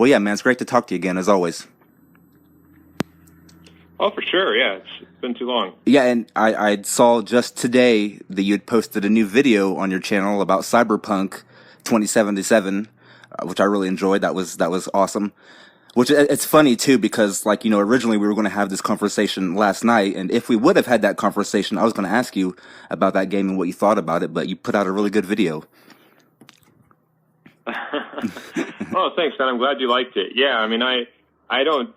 Well, yeah, man, it's great to talk to you again, as always. Oh, for sure. Yeah, it's been too long. Yeah, and I saw just today that you had posted a new video on your channel about Cyberpunk 2077, which I really enjoyed. That was awesome. Which it's funny too because originally we were going to have this conversation last night, and if we would have had that conversation, I was going to ask you about that game and what you thought about it. But you put out a really good video. Oh, thanks, man. I'm glad you liked it. Yeah, I mean, I don't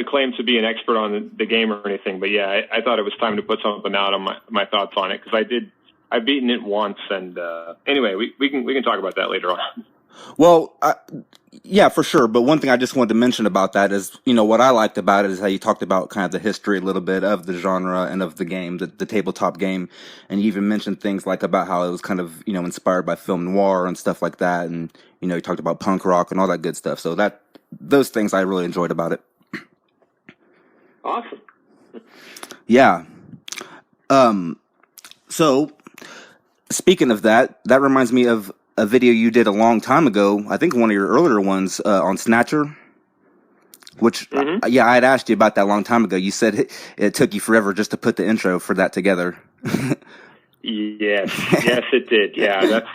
claim to be an expert on the game or anything, but yeah, I thought it was time to put something out on my thoughts on it because I've beaten it once, and anyway, we can talk about that later on. Well, yeah, for sure. But one thing I just wanted to mention about that is, what I liked about it is how you talked about kind of the history a little bit of the genre and of the game, the tabletop game. And you even mentioned things like about how it was kind of, inspired by film noir and stuff like that. And, you talked about punk rock and all that good stuff. So those things I really enjoyed about it. Awesome. Yeah. So speaking of that reminds me of a video you did a long time ago. I think one of your earlier ones on Snatcher, which I had asked you about that a long time ago. You said it took you forever just to put the intro for that together. Yes, it did. Yeah, that's.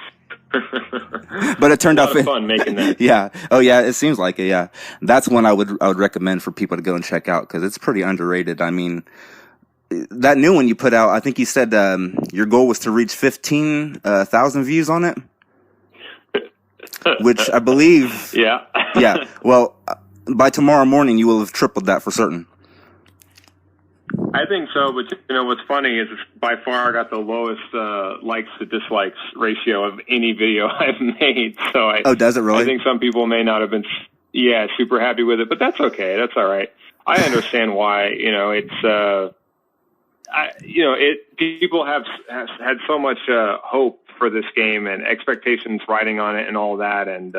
But it turned out fun making that. Yeah. Oh yeah, it seems like it. Yeah, that's one I would recommend for people to go and check out because it's pretty underrated. I mean, that new one you put out, I think you said your goal was to reach 15,000 views on it. Which I believe. Yeah. Yeah. Well, by tomorrow morning, you will have tripled that for certain. I think so, but what's funny is it's by far got the lowest likes to dislikes ratio of any video I've made. So does it really? I think some people may not have been, super happy with it, but that's okay. That's all right. I understand why. People have had so much hope for this game and expectations riding on it and all that. And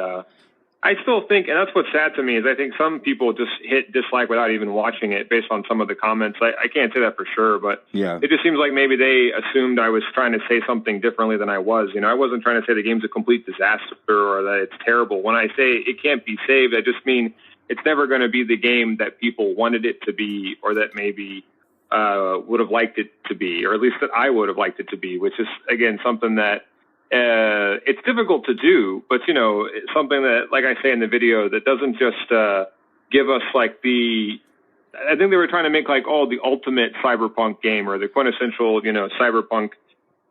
I still think, and that's what's sad to me, is I think some people just hit dislike without even watching it based on some of the comments. I can't say that for sure, but yeah, it just seems like maybe they assumed I was trying to say something differently than I was. I wasn't trying to say the game's a complete disaster or that it's terrible. When I say it can't be saved, I just mean it's never going to be the game that people wanted it to be or that maybe would have liked it to be, or at least that I would have liked it to be, which is, again, something that it's difficult to do, but, it's something that, like I say in the video, that doesn't just give us I think they were trying to make the ultimate cyberpunk game or the quintessential, cyberpunk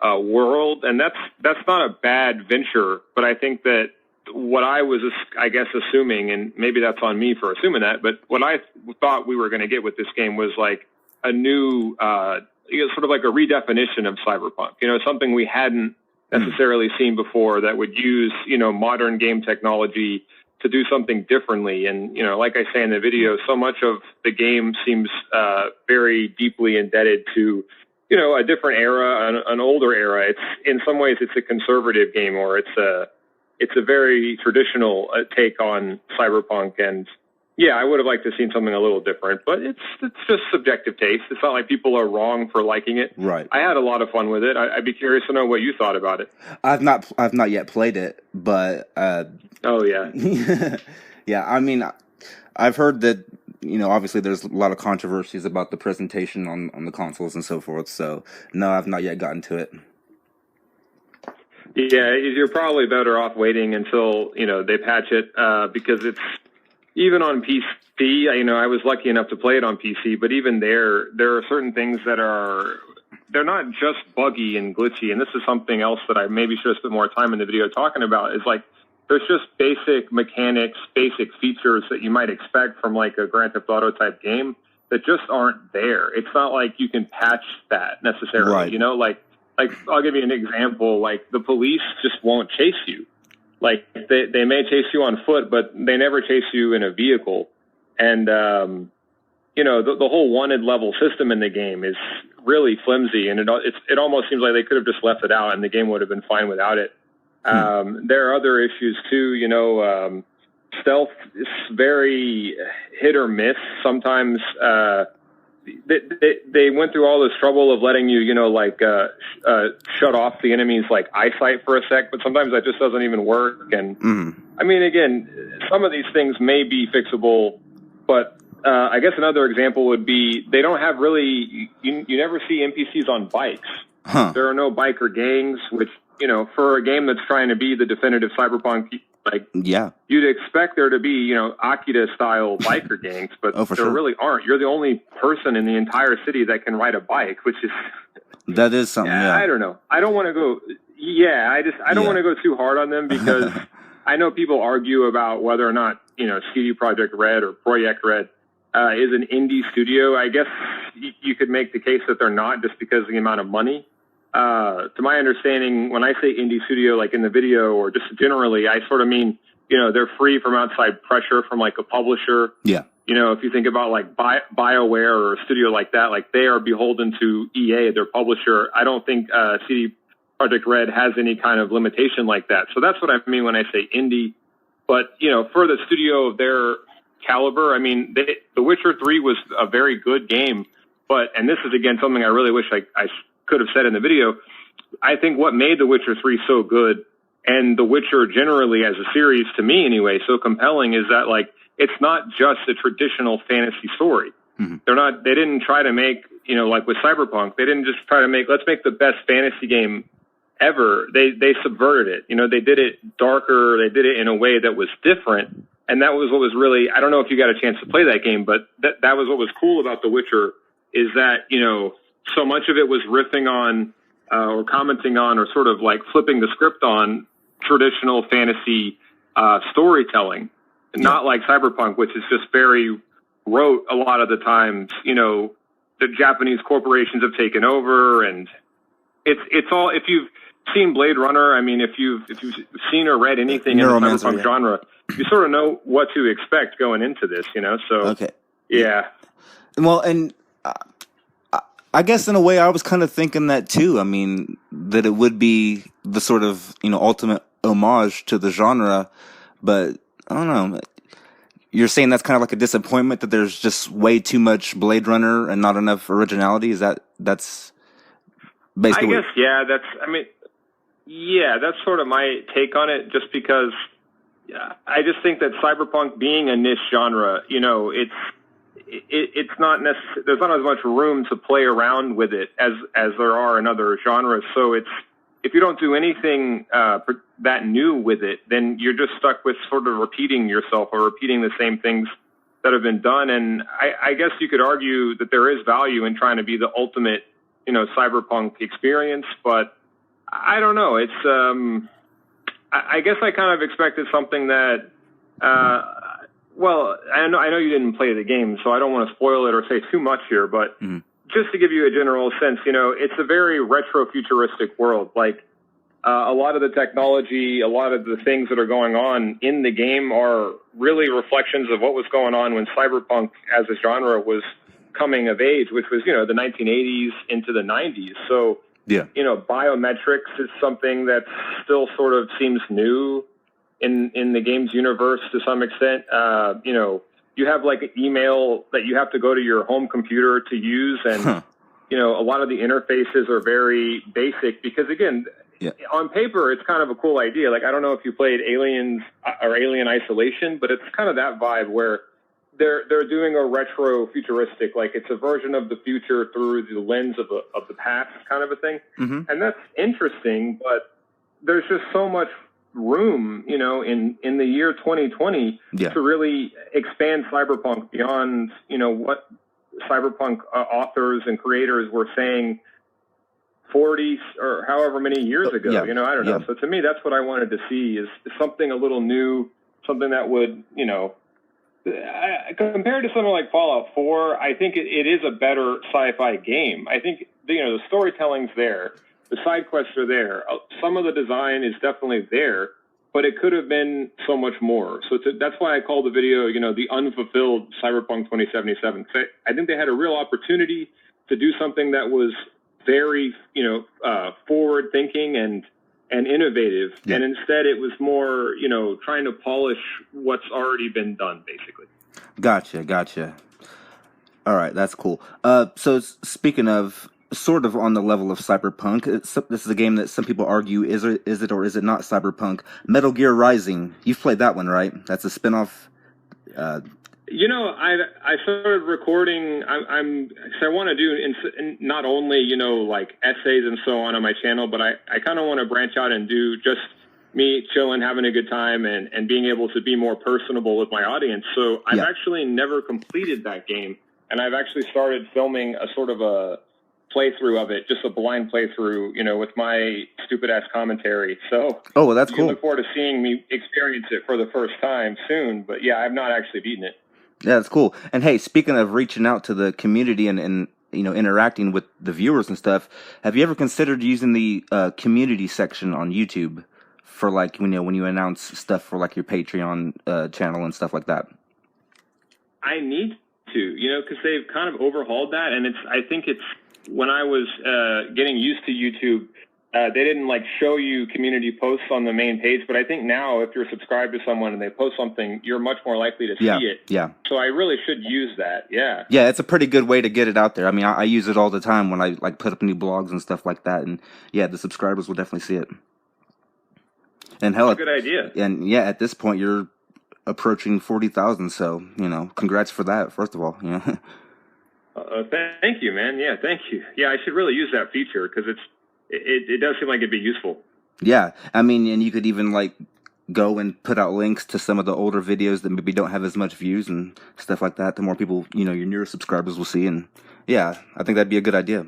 world. And that's not a bad venture, but I think that what I was, I guess, assuming, and maybe that's on me for assuming that, but what I thought we were going to get with this game was a new, sort of like a redefinition of cyberpunk, something we hadn't necessarily seen before that would use, modern game technology to do something differently. And, like I say in the video, so much of the game seems very deeply indebted to, a different era, an older era. It's in some ways it's a conservative game, or it's a very traditional take on cyberpunk. And yeah, I would have liked to have seen something a little different, but it's just subjective taste. It's not like people are wrong for liking it. Right. I had a lot of fun with it. I'd be curious to know what you thought about it. I've not yet played it, but oh yeah. Yeah, I mean, I've heard that, obviously there's a lot of controversies about the presentation on the consoles and so forth. So no, I've not yet gotten to it. Yeah, you're probably better off waiting until, they patch it, because it's, even on PC, I was lucky enough to play it on PC, but even there are certain things that they're not just buggy and glitchy. And this is something else that I maybe should have spent more time in the video talking about, is there's just basic mechanics, basic features that you might expect from a Grand Theft Auto type game that just aren't there. It's not like you can patch that necessarily, right. I'll give you an example, the police just won't chase you. They may chase you on foot, but they never chase you in a vehicle. And, the whole wanted level system in the game is really flimsy, and it almost seems like they could have just left it out and the game would have been fine without it. There are other issues too, stealth is very hit or miss. Sometimes, they went through all this trouble of letting you, shut off the enemy's like eyesight for a sec, but sometimes that just doesn't even work. And I mean, again, some of these things may be fixable, but I guess another example would be they don't have really, you never see NPCs on bikes. There are no biker gangs, which, for a game that's trying to be the definitive Cyberpunk, you'd expect there to be, Akita style biker gangs, but there really aren't. You're the only person in the entire city that can ride a bike, which is that is something. I don't know. I don't want to go. I don't want to go too hard on them because I know people argue about whether or not CD Projekt Red or Project Red is an indie studio. I guess you could make the case that they're not just because of the amount of money. To my understanding, when I say indie studio, like in the video or just generally, I sort of mean, they're free from outside pressure from like a publisher. Yeah. If you think about like BioWare or a studio like that, like they are beholden to EA, their publisher. I don't think CD Projekt Red has any kind of limitation like that. So that's what I mean when I say indie. But, for the studio of their caliber, I mean, The Witcher 3 was a very good game. But, and this is, again, something I really wish I could have said in the video, I think what made The Witcher 3 so good, and The Witcher generally as a series, to me anyway, so compelling, is that like it's not just a traditional fantasy story. They didn't try to make, like with Cyberpunk, they didn't just try to let's make the best fantasy game ever. They subverted it. They did it darker, they did it in a way that was different, and that was what was really, I don't know if you got a chance to play that game, but that was what was cool about The Witcher, is that, so much of it was riffing on or commenting on or sort of like flipping the script on traditional fantasy storytelling, not like Cyberpunk, which is just very rote a lot of the times. The Japanese corporations have taken over, and it's all, if you've seen Blade Runner, I mean, if you've seen or read anything in the Cyberpunk genre, you sort of know what to expect going into this, so okay. Yeah. Well, and I guess in a way I was kind of thinking that too. I mean, that it would be the sort of, ultimate homage to the genre, but I don't know. You're saying that's kind of like a disappointment that there's just way too much Blade Runner and not enough originality? That's basically I guess, that's sort of my take on it, just because I just think that Cyberpunk being a niche genre, it's not necessarily, there's not as much room to play around with it as there are in other genres. So if you don't do anything that new with it, then you're just stuck with sort of repeating yourself or repeating the same things that have been done. And I guess you could argue that there is value in trying to be the ultimate, Cyberpunk experience, but I don't know. It's I guess I kind of expected something that. Well, I know you didn't play the game, so I don't want to spoil it or say too much here, but just to give you a general sense, it's a very retro-futuristic world. Like, a lot of the technology, a lot of the things that are going on in the game are really reflections of what was going on when Cyberpunk as a genre was coming of age, which was, the 1980s into the 90s. So, biometrics is something that still sort of seems new in the game's universe to some extent. You have like an email that you have to go to your home computer to use, and a lot of the interfaces are very basic because, again, on paper it's kind of a cool idea. Like, I don't know if you played Aliens or Alien Isolation, but it's kind of that vibe where they're doing a retro futuristic, like it's a version of the future through the lens of the past kind of a thing. And that's interesting, but there's just so much room, in the year 2020 to really expand Cyberpunk beyond, what Cyberpunk authors and creators were saying 40 or however many years ago. I don't know. So to me, that's what I wanted to see is something a little new, something that would, compared to something like Fallout 4, I think it is a better sci-fi game. I think, the storytelling's there. The side quests are there. Some of the design is definitely there, but it could have been so much more. So that's why I call the video, the unfulfilled Cyberpunk 2077. So I think they had a real opportunity to do something that was very, forward-thinking and innovative. And instead it was more, trying to polish what's already been done, basically. Gotcha. All right, that's cool. So speaking of, sort of on the level of Cyberpunk, this is a game that some people argue is it or is it not Cyberpunk? Metal Gear Rising. You've played that one, right? That's a spinoff. Uh, You know, I started recording. I want to do not only like essays and so on my channel, but I kind of want to branch out and do just me chilling, having a good time, and being able to be more personable with my audience. So I've actually never completed that game, and I've actually started filming a sort of a playthrough of it, just a blind playthrough, with my stupid ass commentary. So oh, well, that's cool. You look forward to seeing me experience it for the first time soon. But yeah, I've not actually beaten it. Yeah, that's cool. And hey, speaking of reaching out to the community and interacting with the viewers and stuff, have you ever considered using the community section on YouTube for like when you announce stuff for like your Patreon channel and stuff like that? I need to, because they've kind of overhauled that, and I think it's when I was getting used to YouTube. They didn't like show you community posts on the main page, but I think now if you're subscribed to someone and they post something, you're much more likely to see it. Yeah. So I really should use that. Yeah. Yeah, it's a pretty good way to get it out there. I mean, I use it all the time when I like put up new blogs and stuff like that, and yeah, the subscribers will definitely see it. And hell, that's a good idea. And yeah, at this point you're approaching 40,000, so congrats for that. First of all, Thank you, man. Yeah, thank you. Yeah, I should really use that feature because it does seem like it'd be useful. Yeah, I mean, and you could even like go and put out links to some of the older videos that maybe don't have as much views and stuff like that. The more people, your newer subscribers will see, and yeah, I think that'd be a good idea.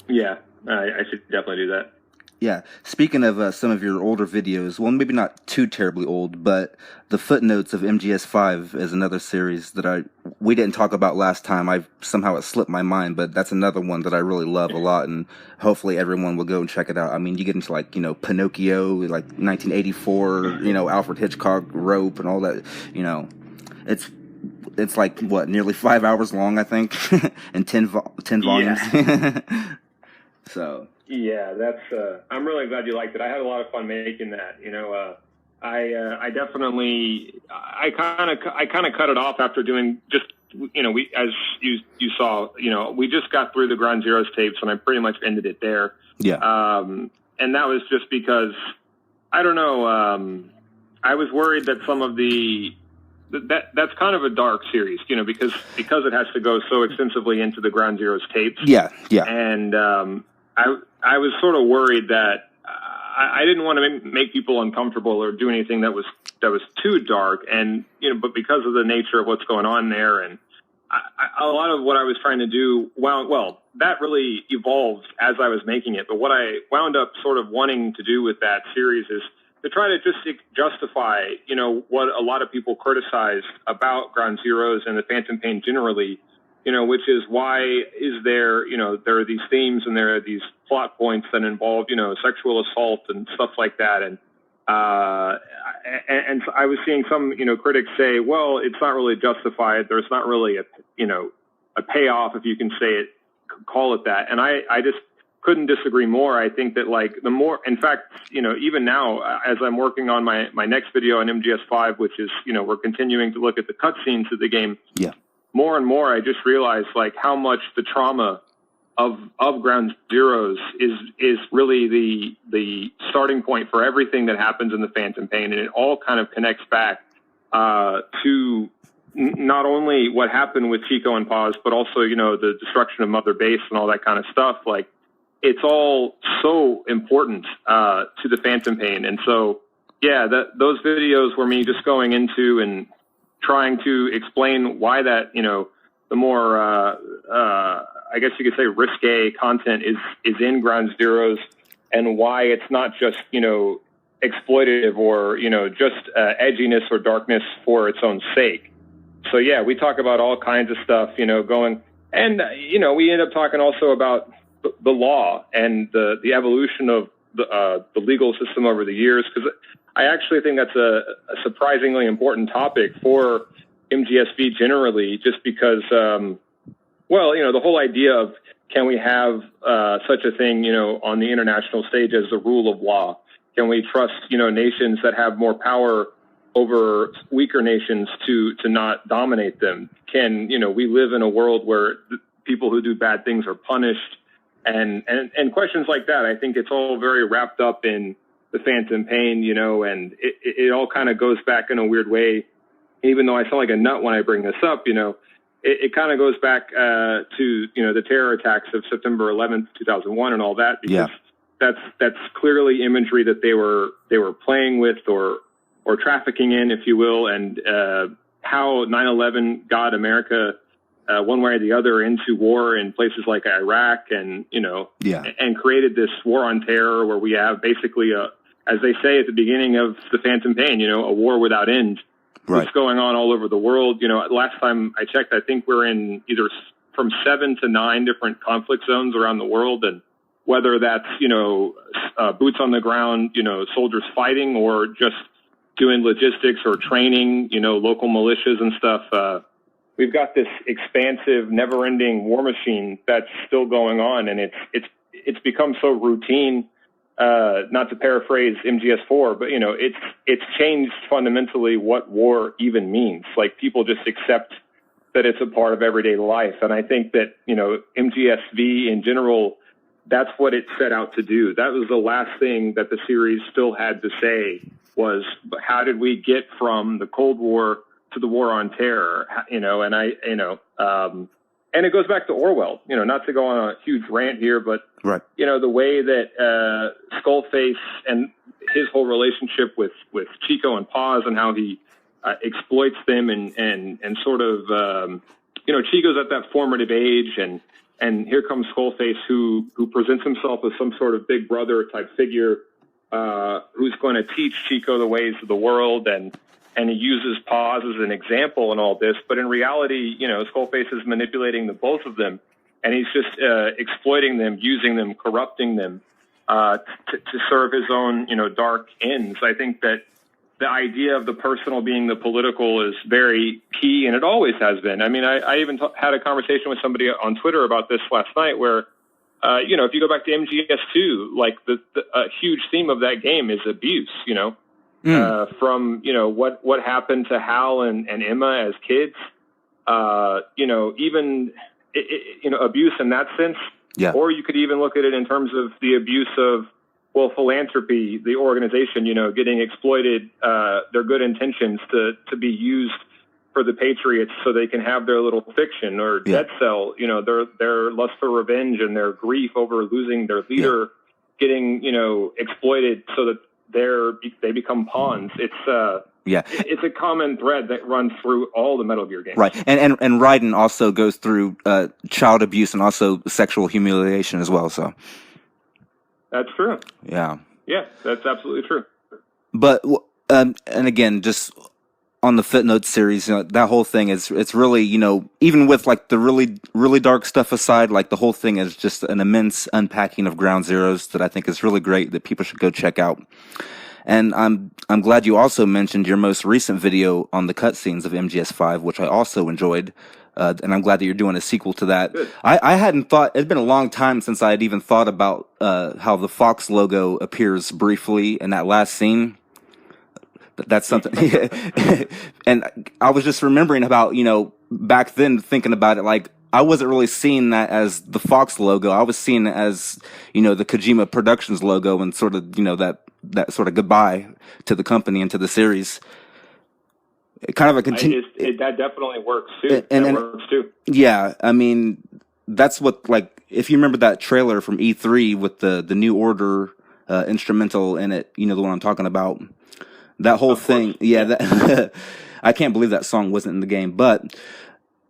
Yeah, I should definitely do that. Yeah, speaking of some of your older videos, well, maybe not too terribly old, but the Footnotes of MGS5 is another series that we didn't talk about last time. Somehow it slipped my mind, but that's another one that I really love a lot, and hopefully everyone will go and check it out. I mean, you get into like, Pinocchio, like 1984, Alfred Hitchcock, Rope, and all that, it's like, what, nearly 5 hours long, I think, and 10 volumes. Yeah. So... Yeah, that's. I'm really glad you liked it. I had a lot of fun making that. I definitely. I kind of cut it off after doing just. We, as you saw, we just got through the Ground Zeroes tapes, and I pretty much ended it there. Yeah. And that was just because I don't know. I was worried that some of that's kind of a dark series, because it has to go so extensively into the Ground Zeroes tapes. Yeah. Yeah. And I was sort of worried that I didn't want to make people uncomfortable or do anything that was too dark, and but because of the nature of what's going on there, and a lot of what I was trying to do, well, that really evolved as I was making it. But what I wound up sort of wanting to do with that series is to try to just justify, what a lot of people criticized about Ground Zeroes and the Phantom Pain generally. Which is why there are these themes and there are these plot points that involve, sexual assault and stuff like that. And so I was seeing some, critics say, well, it's not really justified. There's not really a payoff, if you can say it, call it that. And I just couldn't disagree more. I think that the more, in fact, even now, as I'm working on my next video on MGS5, which is, we're continuing to look at the cutscenes of the game. Yeah. More and more, I just realized how much the trauma of Ground Zeroes is really the starting point for everything that happens in the Phantom Pain, and it all kind of connects back to not only what happened with Chico and Paz, but also the destruction of Mother Base and all that kind of stuff. It's all so important to the Phantom Pain, and so yeah, those videos were me just going into and trying to explain why that, the more, I guess you could say risque content is in Ground Zeroes, and why it's not just, exploitative or, just edginess or darkness for its own sake. So yeah, we talk about all kinds of stuff, going, and, we end up talking also about the law and the evolution of the legal system over the years, because I actually think that's a surprisingly important topic for MGSV generally, just because, the whole idea of can we have such a thing, on the international stage as the rule of law? Can we trust, nations that have more power over weaker nations to not dominate them? Can, we live in a world where people who do bad things are punished, and questions like that. I think it's all very wrapped up in the Phantom Pain, and it all kind of goes back in a weird way. Even though I sound like a nut when I bring this up, it kind of goes back to, the terror attacks of September 11th, 2001 and all that, because that's clearly imagery that they were playing with or trafficking in, if you will, and how 9/11 got America one way or the other into war in places like Iraq and, and created this war on terror where we have basically as they say at the beginning of the Phantom Pain, a war without end. Right. It's going on all over the world. Last time I checked, I think we're in either from 7 to 9 different conflict zones around the world. And whether that's, boots on the ground, soldiers fighting or just doing logistics or training, local militias and stuff. We've got this expansive, never-ending war machine that's still going on. And it's become so routine. Not to paraphrase MGS4, but it's changed fundamentally what war even means. Like, people just accept that it's a part of everyday life, and I think that MGSV in general, that's what it set out to do. That was the last thing that the series still had to say was, how did we get from the Cold War to the War on Terror? And it goes back to Orwell, not to go on a huge rant here, but, right. The way that Skullface and his whole relationship with Chico and Paz and how he exploits them and sort of, Chico's at that formative age and here comes Skullface who presents himself as some sort of big brother type figure who's going to teach Chico the ways of the world and he uses Paz as an example in all this, but in reality, Skullface is manipulating the both of them, and he's just exploiting them, using them, corrupting them to serve his own, dark ends. I think that the idea of the personal being the political is very key, and it always has been. I mean, I even had a conversation with somebody on Twitter about this last night, where if you go back to MGS2, like a huge theme of that game is abuse, from, what happened to Hal and Emma as kids, even, abuse in that sense. Yeah. Or you could even look at it in terms of the abuse of, philanthropy, the organization, getting exploited, their good intentions to be used for the Patriots so they can have their little fiction, or Dead Cell, their lust for revenge and their grief over losing their leader getting, exploited so that they become pawns. It's a common thread that runs through all the Metal Gear games. Right. And Raiden also goes through child abuse and also sexual humiliation as well, so. That's true. Yeah. Yeah, that's absolutely true. But and again, just on the Footnotes series, that whole thing it's really, even with like the really, really dark stuff aside, like the whole thing is just an immense unpacking of Ground Zeroes that I think is really great that people should go check out. And I'm glad you also mentioned your most recent video on the cutscenes of MGS5, which I also enjoyed. And I'm glad that you're doing a sequel to that. Good. I hadn't thought, it's been a long time since I had even thought about how the Fox logo appears briefly in that last scene. That's something. And I was just remembering about, back then thinking about it, like, I wasn't really seeing that as the Fox logo. I was seeing it as, the Kojima Productions logo and sort of, that sort of goodbye to the company and to the series. Kind of a that definitely works too. That works too. Yeah, I mean, that's what, like, if you remember that trailer from E3 with the New Order instrumental in it, the one I'm talking about. That whole thing, that I can't believe that song wasn't in the game, but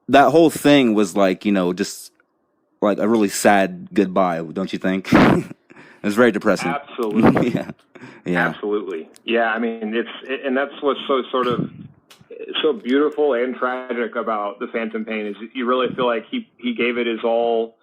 that whole thing was like, just like a really sad goodbye, don't you think? It was very depressing. Absolutely. Yeah. Absolutely. Yeah, I mean, and that's what's so sort of so beautiful and tragic about the Phantom Pain is you really feel like he gave it his all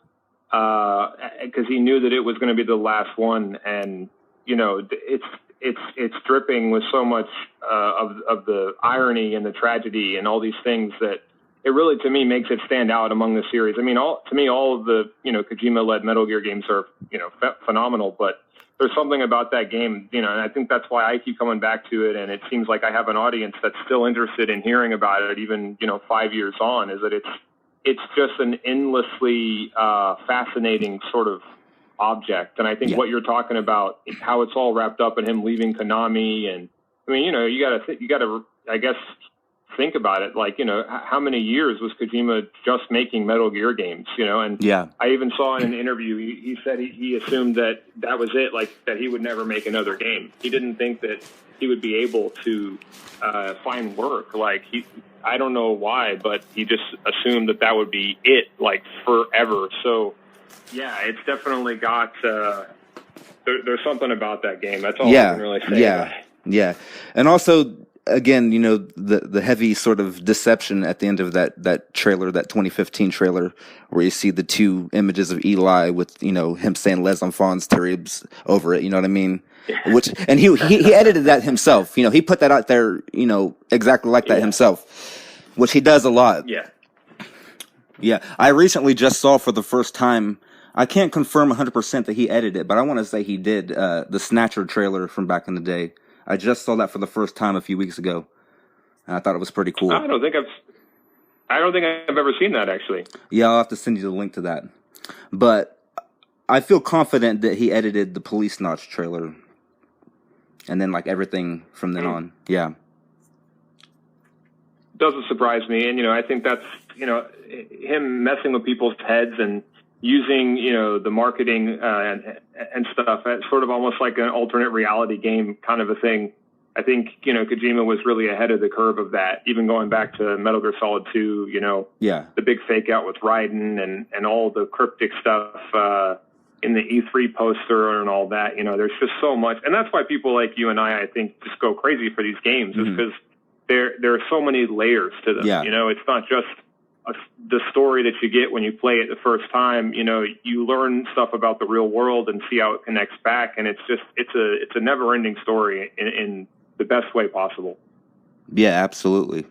because he knew that it was going to be the last one, and it's dripping with so much of the irony and the tragedy and all these things that it really, to me, makes it stand out among the series. I mean, all of the Kojima-led Metal Gear games are phenomenal, but there's something about that game, and I think that's why I keep coming back to it. And it seems like I have an audience that's still interested in hearing about it, even 5 years on. Is that it's just an endlessly fascinating sort of object. And I think what you're talking about, how it's all wrapped up in him leaving Konami, and I mean, you gotta, I guess, think about it. Like, how many years was Kojima just making Metal Gear games? And I even saw in an interview, he said he assumed that was it, like that he would never make another game. He didn't think that he would be able to find work. Like I don't know why, but he just assumed that would be it, like forever. So yeah, it's definitely got. There's something about that game. That's all I can really say. Yeah, and also, again, the heavy sort of deception at the end of that trailer, that 2015 trailer, where you see the two images of Eli with him saying Les Enfants Terribles over it. You know what I mean? And he edited that himself. He put that out there. Exactly like that himself, which he does a lot. Yeah. I recently just saw for the first time. I can't confirm 100% that he edited it, but I want to say he did the Snatcher trailer from back in the day. I just saw that for the first time a few weeks ago, and I thought it was pretty cool. I don't think I've ever seen that, actually. Yeah, I'll have to send you the link to that. But I feel confident that he edited the Police Notch trailer, and then like everything from then on. Yeah, doesn't surprise me, and I think that's him messing with people's heads and using the marketing and stuff. It's sort of almost like an alternate reality game kind of a thing. I think Kojima was really ahead of the curve of that, even going back to Metal Gear Solid 2. The big fake out with Raiden and all the cryptic stuff in the E3 poster and all that. There's just so much, and that's why people like you and I think just go crazy for these games, is because there are so many layers to them. It's not just the story that you get when you play it the first time. You learn stuff about the real world and see how it connects back, and it's a never-ending story in the best way possible. Yeah, absolutely.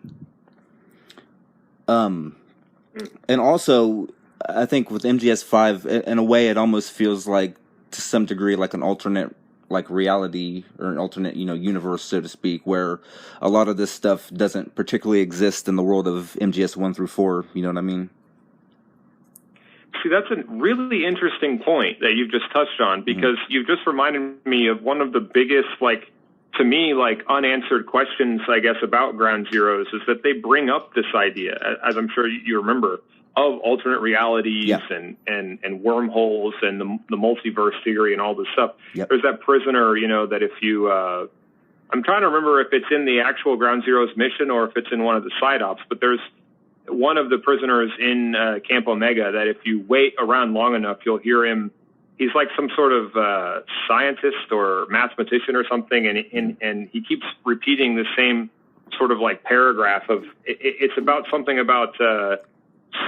And also, I think with MGS5, in a way, it almost feels like, to some degree, like an alternate reality, or an alternate universe, so to speak, where a lot of this stuff doesn't particularly exist in the world of MGS 1 through 4. You know what I mean? See, that's a really interesting point that you've just touched on, because you've just reminded me of one of the biggest, to me, unanswered questions, I guess, about Ground Zeroes, is that they bring up this idea, as I'm sure you remember, of alternate realities and wormholes and the multiverse theory and all this stuff. There's that prisoner, that if you, I'm trying to remember if it's in the actual Ground Zeroes mission or if it's in one of the side ops, but there's one of the prisoners in Camp Omega that if you wait around long enough, you'll hear him. He's like some sort of scientist or mathematician or something, and he keeps repeating the same sort of paragraph of it's about something about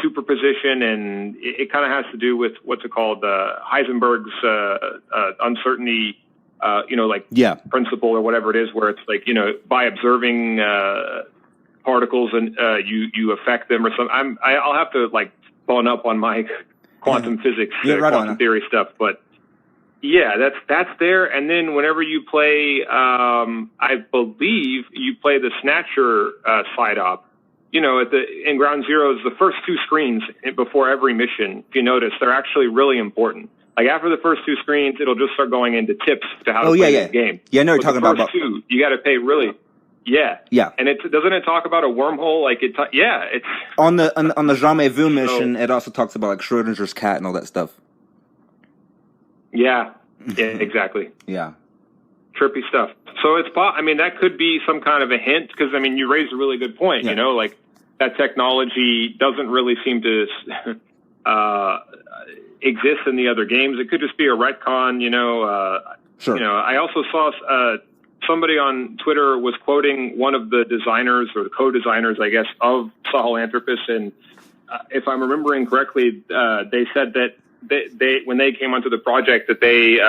superposition, and it kind of has to do with what's it called, Heisenberg's uncertainty, principle or whatever it is, where it's by observing particles and you affect them or something. I'll have to bone up on my quantum physics, quantum theory stuff, but yeah, that's there. And then whenever you play, I believe you play the Snatcher side op. In Ground Zeroes, the first two screens before every mission, if you notice, they're actually really important. After the first two screens, it'll just start going into tips to how to play the game. Yeah, I know you're talking about. The first two, you got to pay really. Yeah. And doesn't it talk about a wormhole? It's on the Jamais Vu mission. It also talks about Schrodinger's cat and all that stuff. Yeah, exactly. Yeah. Trippy stuff. So that could be some kind of a hint, because you raised a really good point. That technology doesn't really seem to exist in the other games. It could just be a retcon. Sure. I also saw somebody on Twitter was quoting one of the designers or the co-designers, I guess, of Sahelanthropus, and if I'm remembering correctly, they said that they when they came onto the project that they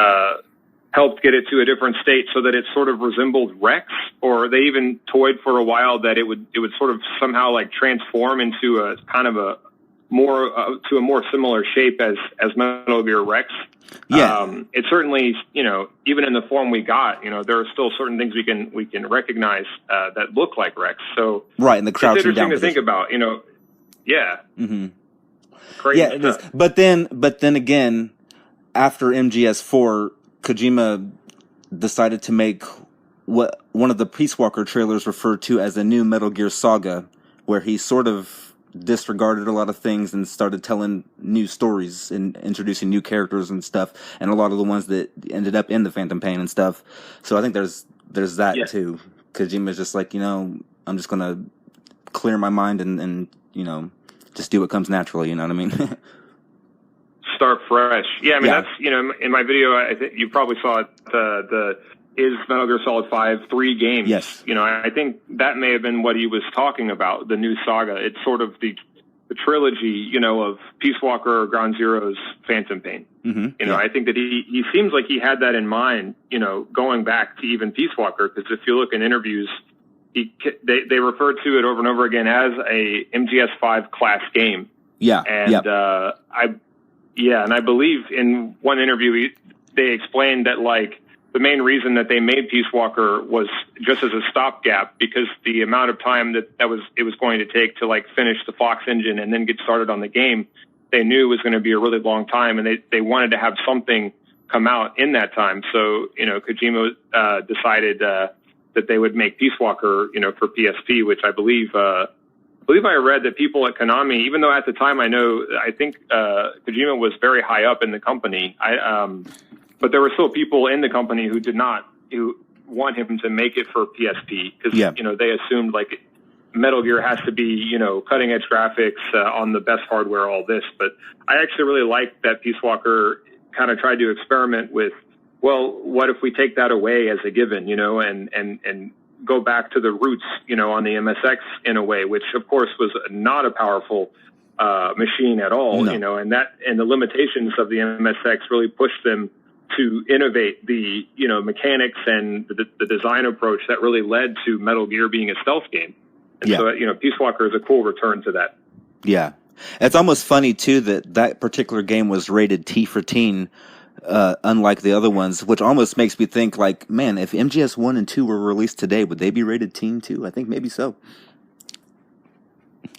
helped get it to a different state so that it sort of resembled Rex, or they even toyed for a while that it would sort of somehow transform into a kind of a more to a more similar shape as Metal Gear Rex. Yeah. It certainly, even in the form we got, there are still certain things we can recognize that look like Rex. So right, and the crouching it's interesting down to think about. Yeah. Mm-hmm. Crazy yeah, it stuff. is. But then again, after MGS4, Kojima decided to make what one of the Peace Walker trailers referred to as a new Metal Gear Saga, where he sort of disregarded a lot of things and started telling new stories and introducing new characters and stuff, and a lot of the ones that ended up in the Phantom Pain and stuff. So I think there's that too. Kojima's just like, I'm just gonna clear my mind and just do what comes naturally. You know what I mean? Start fresh. Yeah, I mean that's in my video. I think you probably saw it. The is Metal Gear Solid 5 3 games? Yes. I think that may have been what he was talking about. The new saga. It's sort of the trilogy. Of Peace Walker, Ground Zeroes, Phantom Pain. Mm-hmm. I think that he seems like he had that in mind. Going back to even Peace Walker, because if you look in interviews, they referred to it over and over again as a MGS5 class game. Yeah. And and I believe in one interview they explained that the main reason that they made Peace Walker was just as a stopgap, because the amount of time that it was going to take to finish the Fox engine and then get started on the game, they knew was going to be a really long time, and they wanted to have something come out in that time. So Kojima decided that they would make Peace Walker for PSP, which I believe I read that people at Konami, even though at the time I think Kojima was very high up in the company, but there were still people in the company who who want him to make it for PSP, because they assumed Metal Gear has to be cutting edge graphics on the best hardware, all this. But I actually really like that Peace Walker kind of tried to experiment with, well, what if we take that away as a given, and go back to the roots, on the MSX in a way, which of course was not a powerful machine at all, and the limitations of the MSX really pushed them to innovate the mechanics and the design approach that really led to Metal Gear being a stealth game. And so Peace Walker is a cool return to that. Yeah, it's almost funny too that particular game was rated T for teen. Unlike the other ones, which almost makes me think man, if MGS 1 and 2 were released today, would they be rated teen too? I think maybe so.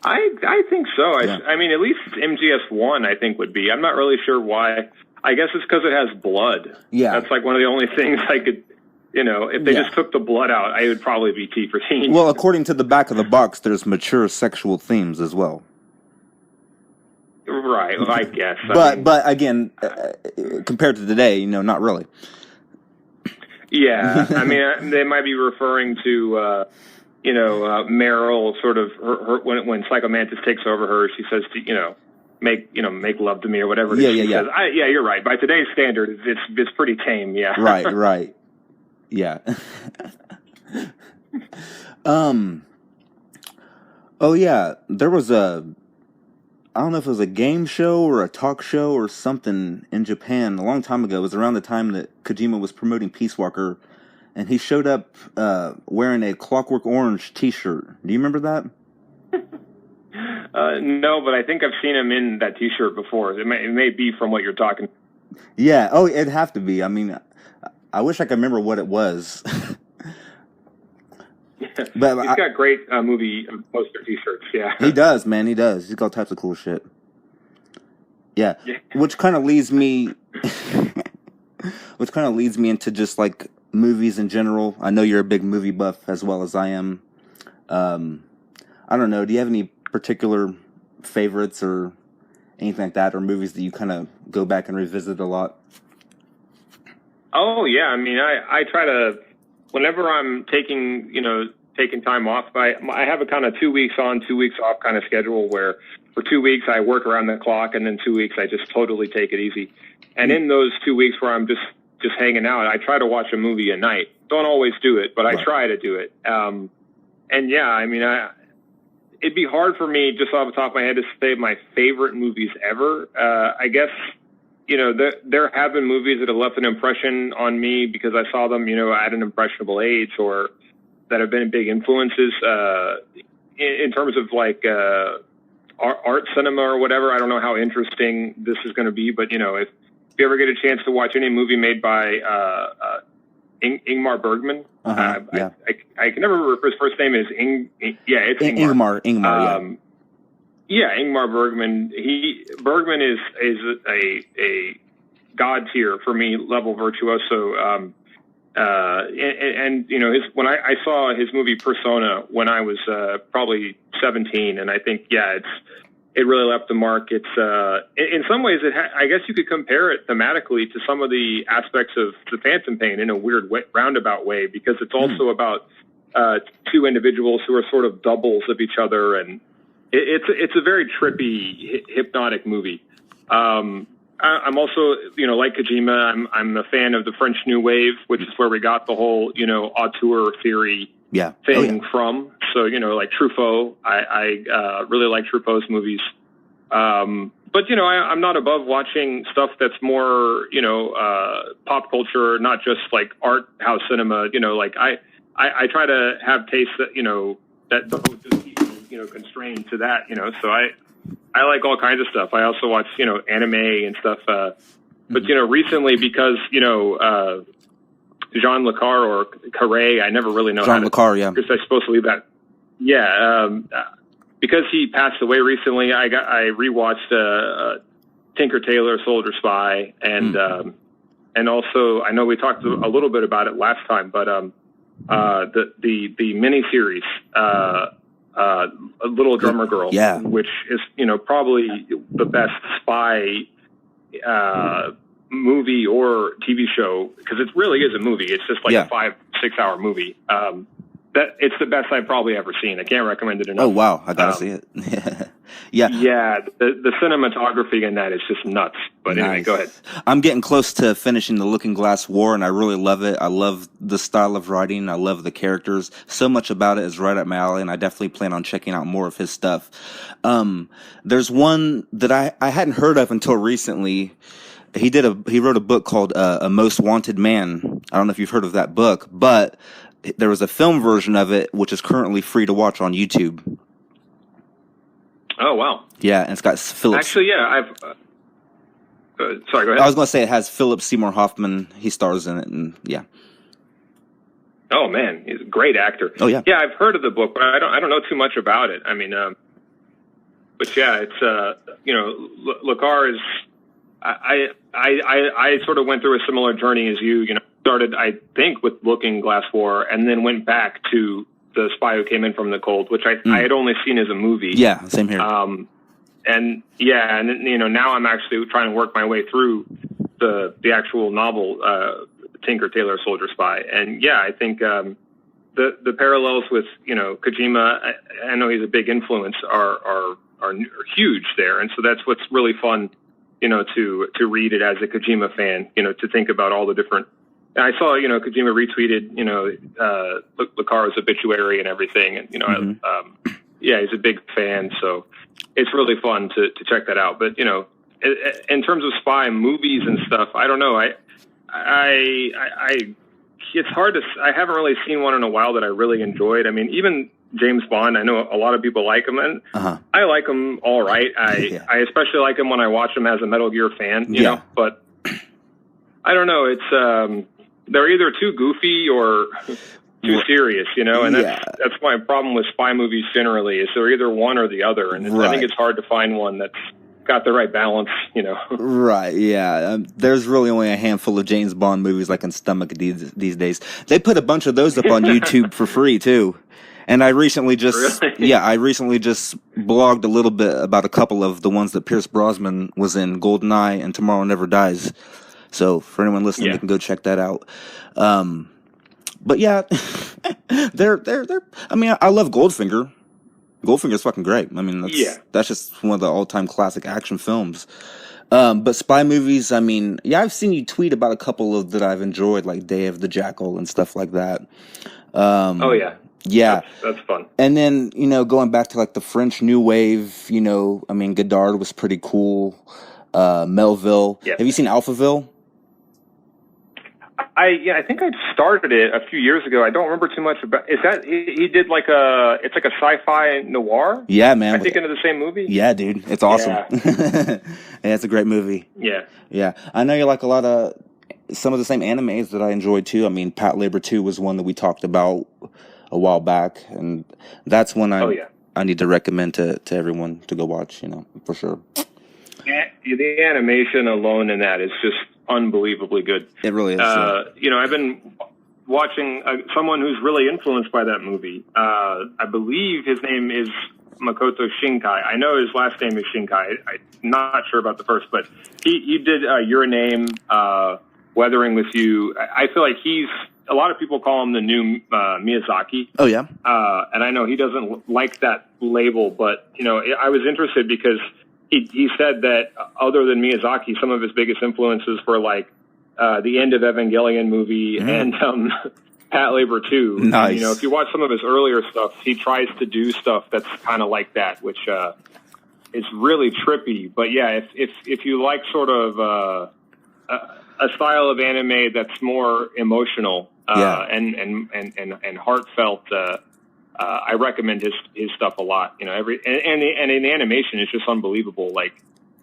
I think so. Yeah. I mean, at least MGS 1 I think would be. I'm not really sure why. I guess it's because it has blood. Yeah. That's one of the only things I could, if they just took the blood out, I would probably be T for teen. Well, according to the back of the box, there's mature sexual themes as well. Right, I guess. But again, compared to today, not really. Yeah, I mean, they might be referring to, Meryl sort of her when Psycho Mantis takes over her. She says to make love to me or whatever. Yeah. Says. Yeah, you're right. By today's standards, it's pretty tame. Yeah. Right. Yeah. Oh yeah, there was I don't know if it was a game show or a talk show or something in Japan a long time ago. It was around the time that Kojima was promoting Peace Walker, and he showed up wearing a Clockwork Orange T-shirt. Do you remember that? No, but I think I've seen him in that T-shirt before. It may be from what you're talking. Yeah. Oh, it'd have to be. I mean, I wish I could remember what it was. But he's got great movie poster T-shirts. Yeah, he does, man. He does. He's got all types of cool shit. Yeah. Which kind of leads me, into just movies in general. I know you're a big movie buff as well as I am. I don't know. Do you have any particular favorites or anything like that, or movies that you kind of go back and revisit a lot? Oh yeah, I mean, I try to. Whenever I'm taking time off, I have a kind of 2 weeks on, 2 weeks off kind of schedule where for 2 weeks I work around the clock, and then 2 weeks I just totally take it easy. And in those 2 weeks where I'm just hanging out, I try to watch a movie a night. Don't always do it, but I try to do it. And yeah, I mean, it'd be hard for me just off the top of my head to say my favorite movies ever. I guess, there have been movies that have left an impression on me because I saw them, at an impressionable age, or that have been big influences in terms of art cinema or whatever. I don't know how interesting this is going to be, but if you ever get a chance to watch any movie made by Ingmar Bergman, Yeah. I can never remember if his first name is it's Ingmar. Ingmar. Yeah, Ingmar Bergman. Bergman is a god tier for me, level virtuoso. And when I saw his movie Persona when I was probably 17, and I think it really left a mark. It's in some ways I guess you could compare it thematically to some of the aspects of The Phantom Pain in a weird roundabout way, because it's also about two individuals who are sort of doubles of each other, and it's a very trippy, hypnotic movie. I'm also, like Kojima, I'm a fan of the French New Wave, which is where we got the whole, auteur theory thing from. So, like Truffaut, I really like Truffaut's movies. But, I'm not above watching stuff that's more, pop culture, not just like art house cinema. Like I try to have taste that, that don't just keep constrained to that, so I like all kinds of stuff. I also watch, anime and stuff. But, recently, because, Jean Le Carre or Carre, I never really know Jean Le Carre, I guess I'm supposed to leave that. Yeah. Because he passed away recently, I rewatched Tinker Tailor Soldier Spy. And also, I know we talked a little bit about it last time, but the miniseries, A Little Drummer Girl, which is, probably the best spy movie or TV show, because it really is a movie. It's just like a 5-6 hour movie. That it's the best I've probably ever seen. I can't recommend it enough. Oh wow, I gotta see it. Yeah. The cinematography in that is just nuts. But anyway, go ahead. I'm getting close to finishing The Looking Glass War, and I really love it. I love the style of writing. I love the characters. So much about it is right up my alley, and I definitely plan on checking out more of his stuff. There's one that I hadn't heard of until recently. He wrote a book called A Most Wanted Man. I don't know if you've heard of that book, but there was a film version of it, which is currently free to watch on YouTube. Oh, wow. Yeah, and it's got Philip. Actually, I've... sorry, go ahead. I was going to say it has Philip Seymour Hoffman. He stars in it, and Oh, man, he's a great actor. Oh, yeah. Yeah, I've heard of the book, but I don't know too much about it. I mean, but yeah, it's, Le Carre is... I sort of went through a similar journey as you, started, I think, with Looking Glass War, and then went back to The Spy Who Came In From the Cold, which I had only seen as a movie. Yeah, same here. And now I'm actually trying to work my way through the actual novel, Tinker Tailor Soldier Spy. And yeah, I think the parallels with Kojima, I know he's a big influence, are huge there, and so that's what's really fun. To read it as a Kojima fan, to think about all the different. And I saw, Kojima retweeted, Le Carre's obituary and everything, and he's a big fan, so it's really fun to check that out. But in terms of spy movies and stuff, I don't know. It's hard to. I haven't really seen one in a while that I really enjoyed. I mean, even James Bond, I know a lot of people like him, and I like him all right. I especially like him when I watch him as a Metal Gear fan, you know, but I don't know. It's they're either too goofy or too serious, and that's my problem with spy movies generally, is they're either one or the other, and I think it's hard to find one that's got the right balance, Right, yeah. There's really only a handful of James Bond movies I can stomach these days. They put a bunch of those up on YouTube for free, too. And I recently just, blogged a little bit about a couple of the ones that Pierce Brosnan was in, GoldenEye and Tomorrow Never Dies. So for anyone listening, you can go check that out. But yeah, they're. I mean, I love Goldfinger. Goldfinger's fucking great. I mean, that's just one of the all-time classic action films. But spy movies, I mean, I've seen you tweet about a couple of that I've enjoyed, like Day of the Jackal and stuff like that. Yeah. That's fun. And then, going back to like the French New Wave, I mean, Godard was pretty cool. Melville. Yeah. Have you seen Alphaville? I think I started it a few years ago. I don't remember too much about. Is that he did like it's like a sci-fi noir? Yeah, man. I think into the same movie. Yeah, dude, it's awesome. Yeah. Yeah, it's a great movie. Yeah. Yeah, I know you like a lot of some of the same animes that I enjoyed too. I mean, Pat Labor 2 was one that we talked about a while back, and that's one I need to recommend to everyone to go watch. You know, for sure. The animation alone in that is just unbelievably good. It really is. You know, I've been watching someone who's really influenced by that movie. I believe his name is Makoto Shinkai. I know his last name is Shinkai. I'm not sure about the first, but he did Your Name, Weathering with You. I feel like a lot of people call him the new Miyazaki. Oh, yeah? And I know he doesn't like that label, but, you know, I was interested because he said that other than Miyazaki, some of his biggest influences were like the End of Evangelion movie and Pat Labor 2. Nice. And, you know, if you watch some of his earlier stuff, he tries to do stuff that's kind of like that, which is really trippy. But yeah, if you like sort of a style of anime that's more emotional and heartfelt, I recommend his stuff a lot. You know, and the animation is just unbelievable. Like,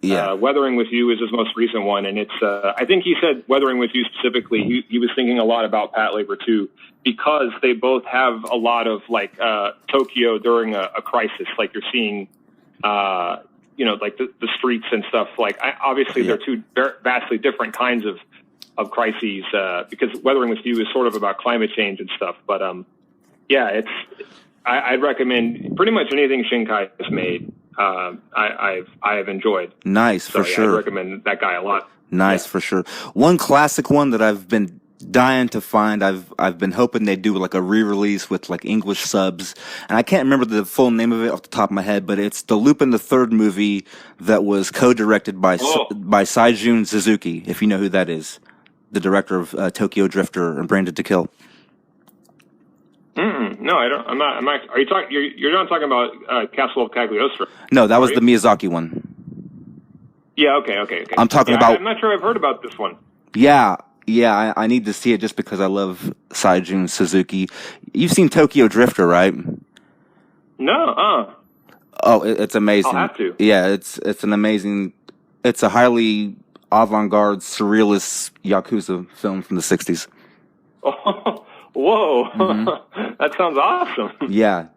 Weathering with You is his most recent one, and it's I think he said Weathering with You specifically. He was thinking a lot about Pat Labor 2 because they both have a lot of like Tokyo during a crisis. Like you're seeing, you know, like the streets and stuff. Like obviously they're two vastly different kinds of crises because Weathering with You is sort of about climate change and stuff. But yeah, I'd recommend pretty much anything Shinkai has made. I have enjoyed. Nice, for sure. I recommend that guy a lot. Nice, for sure. One classic one that I've been dying to find. I've been hoping they do like a re-release with like English subs, and I can't remember the full name of it off the top of my head, but it's the Lupin the Third movie that was co-directed by Seijun Suzuki. If you know who that is, the director of Tokyo Drifter and Branded to Kill. No, I don't. I'm not. Are you talking? You're not talking about Castle of Cagliostro? No, that was the Miyazaki one. Yeah. Okay. I'm talking about. I'm not sure I've heard about this one. Yeah. I need to see it just because I love Seijun Suzuki. You've seen Tokyo Drifter, right? No. Oh, it's amazing. I'll have to. Yeah, it's an amazing. It's a highly avant-garde, surrealist Yakuza film from the '60s. Oh. Whoa, that sounds awesome. Yeah.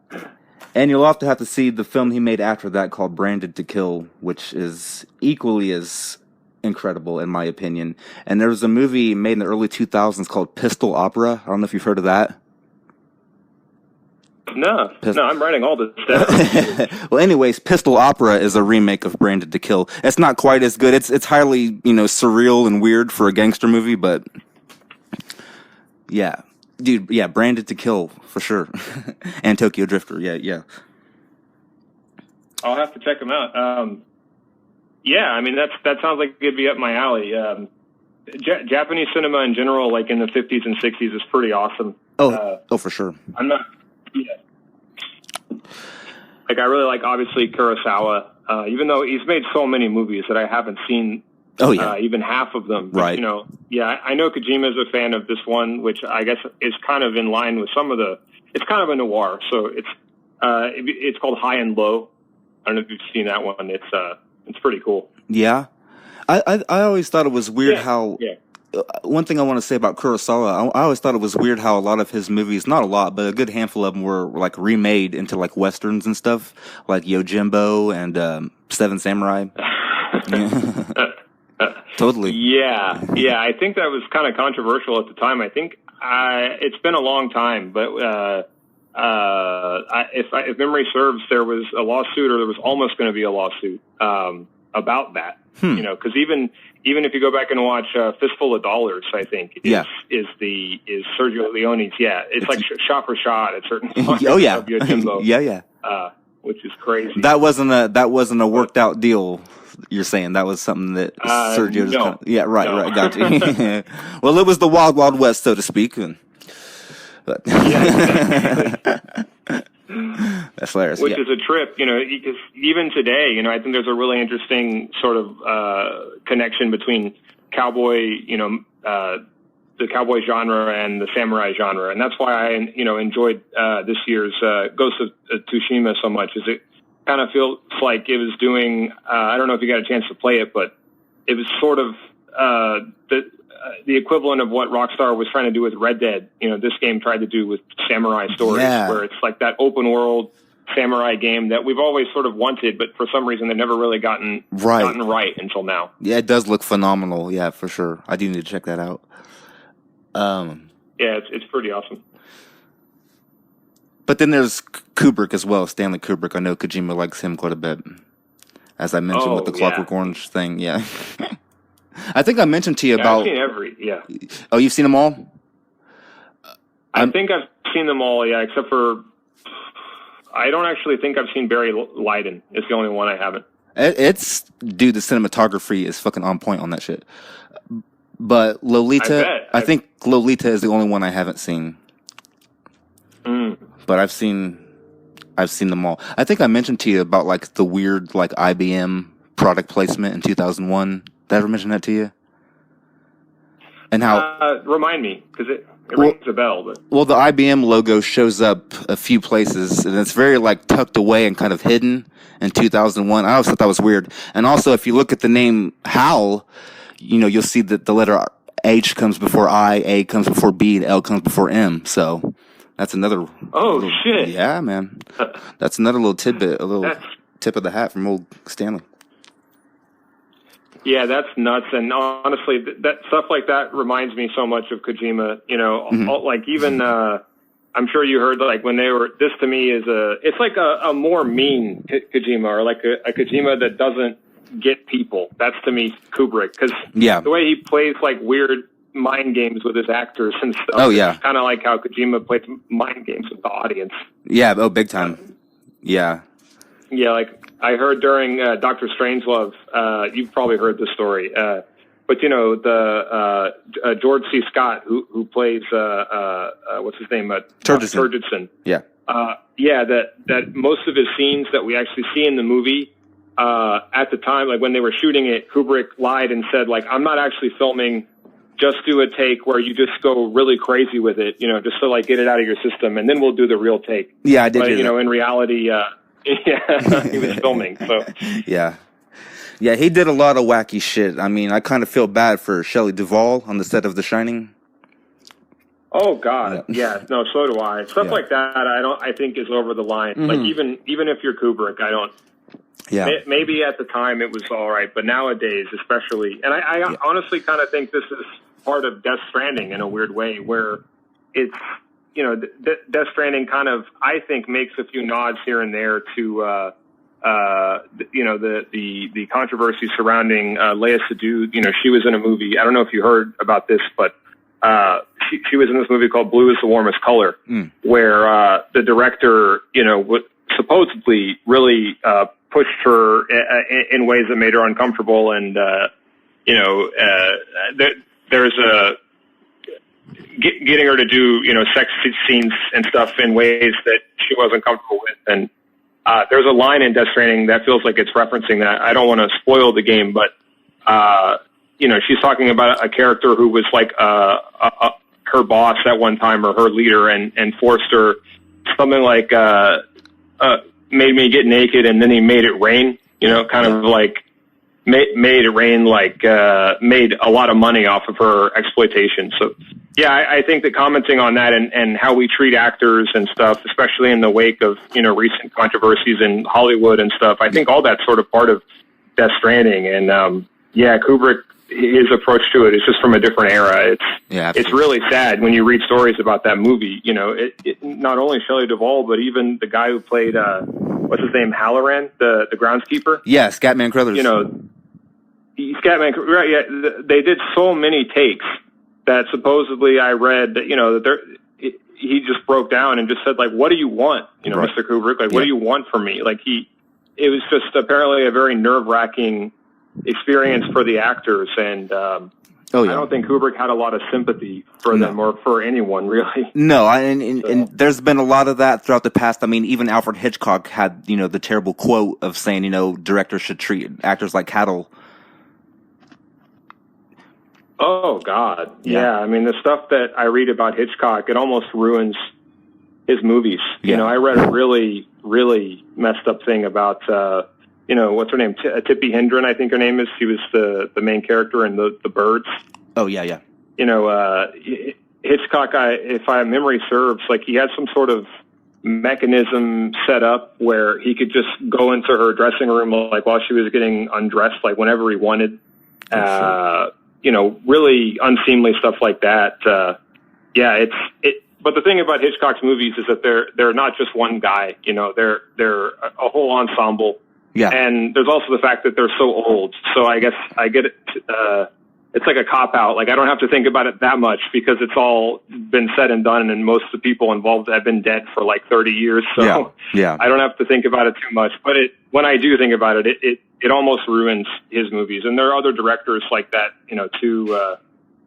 And you'll also have to see the film he made after that called Branded to Kill, which is equally as incredible, in my opinion. And there was a movie made in the early 2000s called Pistol Opera. I don't know if you've heard of that. No, I'm writing all this down. Well, anyways, Pistol Opera is a remake of Branded to Kill. It's not quite as good. It's highly, surreal and weird for a gangster movie, but yeah. Dude, yeah, Branded to Kill, for sure. And Tokyo Drifter, yeah. I'll have to check them out. Yeah, I mean, that sounds like it'd be up my alley. Japanese cinema in general, like in the 50s and 60s, is pretty awesome. Oh, for sure. I'm not... Yeah. Like, I really like, obviously, Kurosawa, even though he's made so many movies that I haven't seen... Oh, yeah. Even half of them. Right. But, I know Kojima's a fan of this one, which I guess is kind of in line with some of the... It's kind of a noir, so it's called High and Low. I don't know if you've seen that one. It's pretty cool. Yeah. I always thought it was weird how... Yeah. One thing I want to say about Kurosawa, I always thought it was weird how a lot of his movies, not a lot, but a good handful of them were like remade into like westerns and stuff, like Yojimbo and Seven Samurai. Totally. Yeah. I think that was kind of controversial at the time. I think it's been a long time, but if memory serves, there was a lawsuit, or there was almost going to be a lawsuit about that. Because even if you go back and watch Fistful of Dollars, I think is Sergio Leone's. Yeah, it's like shot for shot at certain points. Oh yeah, of Yojimbo, yeah. Which is crazy. That wasn't a worked out deal. You're saying that was something that Sergio just no. Right, gotcha. Well, it was the Wild Wild West, so to speak. But that's hilarious. Which is a trip, because even today, I think there's a really interesting sort of connection between cowboy, the cowboy genre and the samurai genre, and that's why I enjoyed this year's Ghost of Tsushima so much. Is it kind of feels like it was doing. I don't know if you got a chance to play it, but it was sort of the equivalent of what Rockstar was trying to do with Red Dead. This game tried to do with samurai stories, where it's like that open world samurai game that we've always sort of wanted, but for some reason they've never really gotten right until now. Yeah, it does look phenomenal. Yeah, for sure. I do need to check that out. Yeah, it's pretty awesome. But then there's Kubrick as well, Stanley Kubrick. I know Kojima likes him quite a bit, as I mentioned with the Clockwork Orange thing. Yeah, I think I mentioned to you about. I've seen Oh, you've seen them all? I think I've seen them all. Yeah, except for I don't actually think I've seen Barry Lyndon. It's the only one I haven't. Dude, the cinematography is fucking on point on that shit. But Lolita, I think Lolita is the only one I haven't seen. But I've seen them all. I think I mentioned to you about like the weird like IBM product placement in 2001. Did I ever mention that to you? And how? Remind me, because it rings a bell. But. Well, the IBM logo shows up a few places, and it's very like tucked away and kind of hidden in 2001. I always thought that was weird. And also, if you look at the name HAL, you'll see that the letter H comes before I, A comes before B, and L comes before M. So that's another. Oh, shit. Yeah, man. That's another little tidbit, a little tip of the hat from old Stanley. Yeah, that's nuts. And honestly, that stuff like that reminds me so much of Kojima. Like even I'm sure you heard like when they were. This to me is it's like a more mean Kojima, or like a Kojima that doesn't get people. That's to me Kubrick, because the way he plays like weird mind games with his actors and stuff. Oh yeah, it's kind of like how Kojima plays mind games with the audience. Yeah, big time. Yeah. Yeah, like I heard during Dr. Strangelove, you've probably heard this story, but the George C. Scott who plays what's his name, Turgidson. Yeah. That most of his scenes that we actually see in the movie at the time, like when they were shooting it, Kubrick lied and said like, I'm not actually filming. Just do a take where you just go really crazy with it, just to like get it out of your system, and then we'll do the real take. Yeah, I did. But in reality. Yeah, he was filming. So yeah, he did a lot of wacky shit. I mean, I kind of feel bad for Shelley Duvall on the set of The Shining. Oh God, yeah. No, so do I. Stuff like that, I think is over the line. Mm-hmm. Like even if you're Kubrick, I don't. Yeah. Maybe at the time it was all right, but nowadays, especially, and I honestly kind of think this is part of Death Stranding in a weird way, where it's. Death Stranding kind of, I think, makes a few nods here and there to, the controversy surrounding Léa Seydoux. She was in a movie. I don't know if you heard about this, but she was in this movie called Blue is the Warmest Color, where the director, supposedly really pushed her in ways that made her uncomfortable, and there's a getting her to do, sex scenes and stuff in ways that she wasn't comfortable with. And there's a line in Death Stranding that feels like it's referencing that. I don't want to spoil the game, but, she's talking about a character who was like her boss at one time, or her leader, and forced her something like made me get naked and then he made it rain, kind of like made it rain, like made a lot of money off of her exploitation. So yeah, I think that commenting on that and how we treat actors and stuff, especially in the wake of recent controversies in Hollywood and stuff, I think all that's sort of part of Death Stranding. And Kubrick, his approach to it is just from a different era. It's really sad when you read stories about that movie. It not only Shelley Duvall, but even the guy who played what's his name, Halloran, the groundskeeper. Yeah, Scatman Crothers. Scatman, right? Yeah, they did so many takes that supposedly I read that he just broke down and just said like, "What do you want, right. Mr. Kubrick? Like, what do you want from me?" Like it was just apparently a very nerve-wracking experience for the actors, and I don't think Kubrick had a lot of sympathy for them or for anyone really. No, and there's been a lot of that throughout the past. I mean, even Alfred Hitchcock had the terrible quote of saying directors should treat actors like cattle. Oh God, Yeah. yeah. I mean, the stuff that I read about Hitchcock, it almost ruins his movies. Yeah. You know, I read a really, really messed up thing about, what's her name? Tippi Hedren, I think her name is. She was the main character in the Birds. Oh yeah, yeah. You know, Hitchcock, if my memory serves, like he had some sort of mechanism set up where he could just go into her dressing room like while she was getting undressed, like whenever he wanted. Sure. Really unseemly stuff like that. But the thing about Hitchcock's movies is that they're not just one guy. You know, they're a whole ensemble. Yeah. And there's also the fact that they're so old. So I guess I get it. It's like a cop out. Like I don't have to think about it that much because it's all been said and done, and most of the people involved have been dead for like 30 years. So yeah. I don't have to think about it too much. But when I do think about it, it almost ruins his movies. And there are other directors like that, too.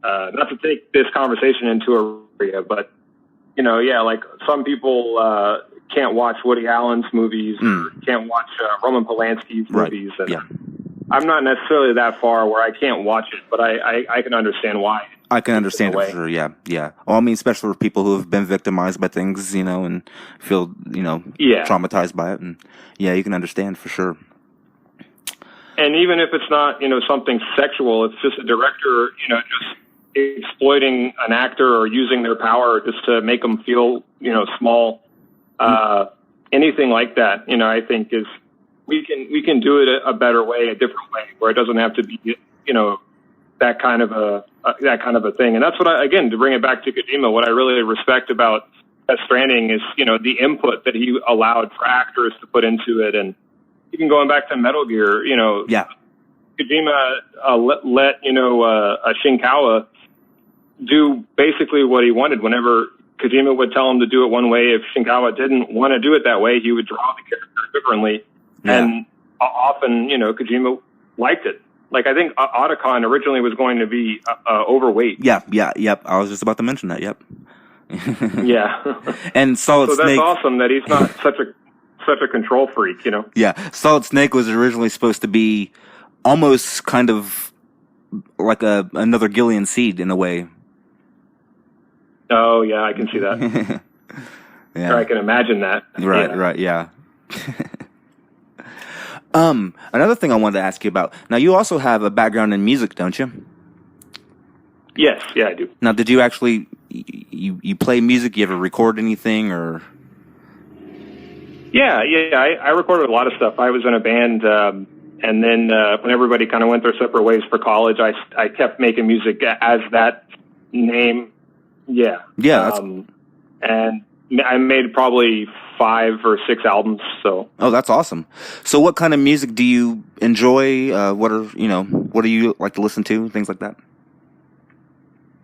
Not to take this conversation into a area, but like some people can't watch Woody Allen's movies, or can't watch Roman Polanski's movies. Right. And Yeah. I'm not necessarily that far where I can't watch it, but I can understand why. I can understand it for sure. Yeah, yeah. Well, I mean, especially for people who have been victimized by things, and feel, traumatized by it, and yeah, you can understand for sure. And even if it's not, something sexual, it's just a director, just exploiting an actor or using their power just to make them feel, small. Anything like that, I think is we can do it a better way, a different way, where it doesn't have to be, that kind of a thing. And that's what to bring it back to Kojima, what I really respect about Death Stranding is, the input that he allowed for actors to put into it. And even going back to Metal Gear, Kojima let Shinkawa do basically what he wanted. Whenever Kojima would tell him to do it one way, if Shinkawa didn't want to do it that way, he would draw the character differently. Yeah. And often, Kojima liked it. Like, I think Otacon originally was going to be overweight. Yep. I was just about to mention that. Yep. Yeah. And Solid Snake. So that's awesome that he's not such a control freak, Yeah. Solid Snake was originally supposed to be almost kind of like another Gillian Seed in a way. Oh, yeah, I can see that. Yeah. Or I can imagine that. Right, yeah. Another thing I wanted to ask you about. Now, you also have a background in music, don't you? Yes, yeah, I do. Now, did you actually you play music? You ever record anything, or? Yeah, I recorded a lot of stuff. I was in a band, and then when everybody kind of went their separate ways for college, I kept making music as that name. Yeah. And I made probably 5 or 6 albums. So. Oh, that's awesome. So, what kind of music do you enjoy? What do you like to listen to? Things like that.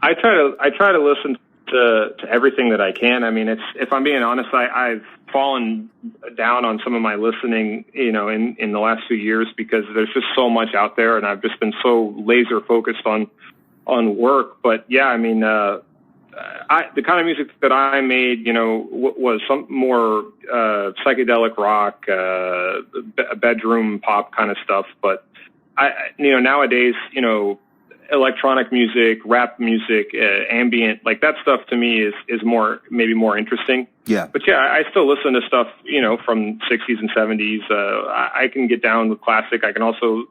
I try to listen to everything that I can. I mean, if I'm being honest, I've fallen down on some of my listening, in the last few years because there's just so much out there, and I've just been so laser focused on work. But yeah, I mean, the kind of music that I made, was some more psychedelic rock, bedroom pop kind of stuff. But nowadays, electronic music, rap music, ambient, like that stuff to me is maybe more interesting. Yeah. But yeah, I still listen to stuff, from 60s and 70s. I can get down with classic. I can also,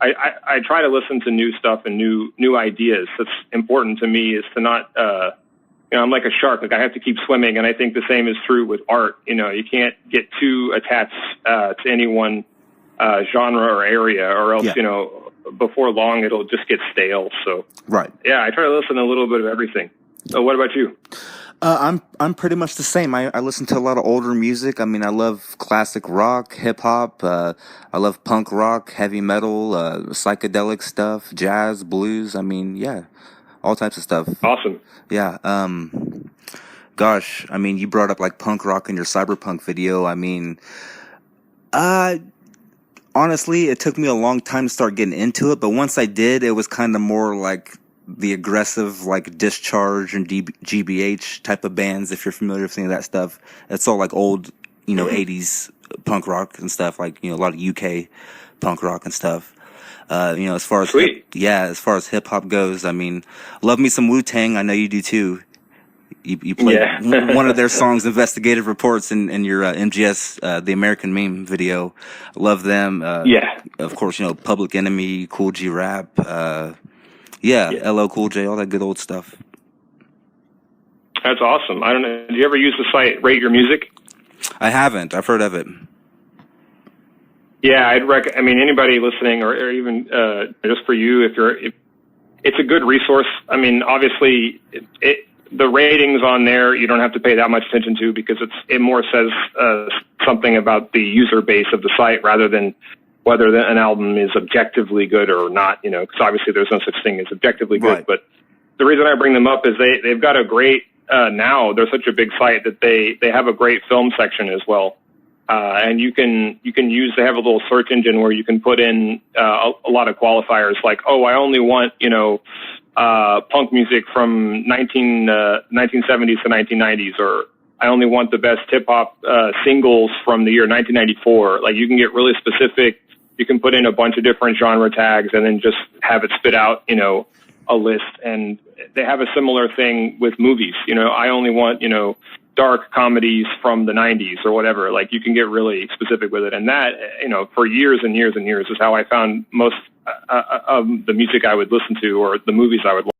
I try to listen to new stuff and new ideas. That's important to me, is to not, I'm like a shark. Like I have to keep swimming. And I think the same is true with art. You can't get too attached to any one genre or area, or else, before long it'll just get stale. So right. Yeah, I try to listen to a little bit of everything. So what about you? I'm pretty much the same. I listen to a lot of older music. I mean, I love classic rock, hip hop. I love punk rock, heavy metal, psychedelic stuff, jazz, blues. I mean, yeah, all types of stuff. Awesome. Yeah. Gosh, I mean, you brought up like punk rock in your Cyberpunk video. I mean, honestly, it took me a long time to start getting into it, but once I did, it was kind of more like the aggressive, like Discharge and GBH type of bands. If you're familiar with any of that stuff, it's all like old, 80s punk rock and stuff, like, a lot of UK punk rock and stuff. As far as Sweet. as far as hip hop goes, I mean, love me some Wu-Tang. I know you do too. You played one of their songs, "Investigative Reports," in your MGS, the American Meme video. Love them. Of course, Public Enemy, Cool G Rap, LL Cool J, all that good old stuff. That's awesome. I don't know. Do you ever use the site Rate Your Music? I haven't. I've heard of it. Yeah, I mean, anybody listening, or even just for you, if it's a good resource. I mean, obviously, the ratings on there you don't have to pay that much attention to, because it more says something about the user base of the site rather than whether an album is objectively good or not. Because obviously there's no such thing as objectively good. Right. But the reason I bring them up is they've got a great now they're such a big site that they have a great film section as well. And you can use, they have a little search engine where you can put in a lot of qualifiers like, I only want, punk music from 1970s to 1990s, or I only want the best hip hop singles from the year 1994. Like, you can get really specific. You can put in a bunch of different genre tags and then just have it spit out, a list. And they have a similar thing with movies. I only want, dark comedies from the 90s or whatever. Like, you can get really specific with it. And that, for years and years and years is how I found most of the music I would listen to, or the movies I would watch.